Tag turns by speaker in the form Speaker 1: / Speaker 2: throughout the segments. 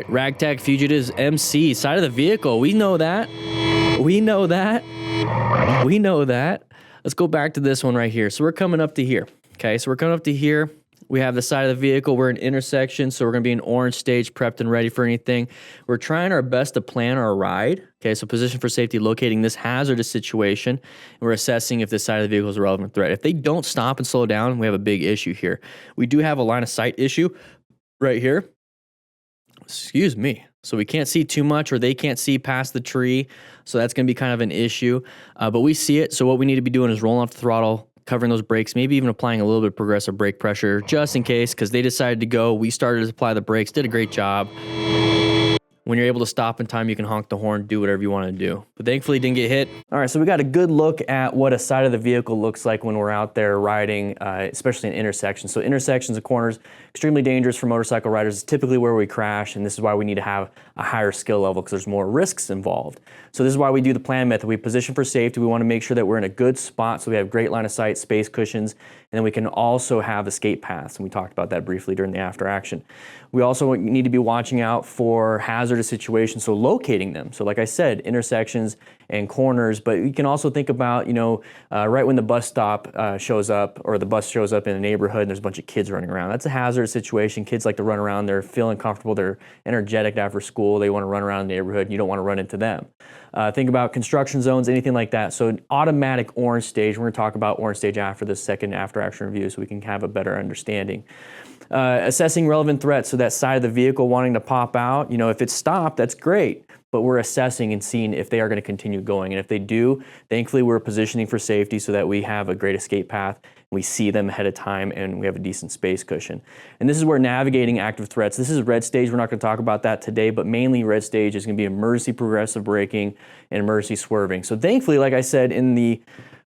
Speaker 1: right, ragtag fugitives, MC, side of the vehicle. We know that. We know that. We know that. Let's go back to this one right here. So we're coming up to here. Okay, so we're coming up to here. We have the side of the vehicle. We're in intersection, so we're going to be in orange stage, prepped and ready for anything. We're trying our best to plan our ride. Okay, so position for safety, locating this hazardous situation, and we're assessing if this side of the vehicle is a relevant threat. If they don't stop and slow down, we have a big issue here. We do have a line of sight issue right here. Excuse me. So we can't see too much, or they can't see past the tree. So that's going to be kind of an issue. But we see it. So what we need to be doing is rolling off the throttle, covering those brakes, maybe even applying a little bit of progressive brake pressure just in case, because they decided to go. We started to apply the brakes, did a great job. When you're able to stop in time, you can honk the horn, do whatever you want to do. But thankfully, didn't get hit. All right, so we got a good look at what a side of the vehicle looks like when we're out there riding, especially in intersections. So intersections and corners, extremely dangerous for motorcycle riders. It's typically where we crash, and this is why we need to have a higher skill level, because there's more risks involved. So this is why we do the plan method. We position for safety. We want to make sure that we're in a good spot, so we have great line of sight, space cushions, and then we can also have escape paths, and we talked about that briefly during the after action. We also need to be watching out for hazardous situations, so locating them. So like I said, intersections and corners, but you can also think about, right when the bus stop shows up, or the bus shows up in a neighborhood and there's a bunch of kids running around. That's a hazardous situation. Kids like to run around. They're feeling comfortable. They're energetic after school. They want to run around the neighborhood, and you don't want to run into them. Think about construction zones, anything like that. So an automatic orange stage, we're going to talk about orange stage after the second after action review so we can have a better understanding. Assessing relevant threats, so that side of the vehicle wanting to pop out, if it's stopped, that's great, but we're assessing and seeing if they are going to continue going. And if they do, thankfully we're positioning for safety so that we have a great escape path, we see them ahead of time, and we have a decent space cushion. And this is where navigating active threats, this is red stage, we're not going to talk about that today, but mainly red stage is going to be emergency progressive braking and emergency swerving. So thankfully, like I said, in the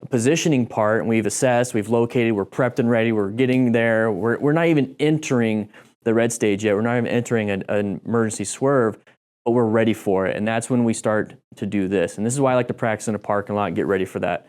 Speaker 1: positioning part, and we've assessed, we've located, we're prepped and ready, we're getting there, we're not even entering the red stage yet, we're not even entering an emergency swerve, but we're ready for it. And that's when we start to do this. And this is why I like to practice in a parking lot and get ready for that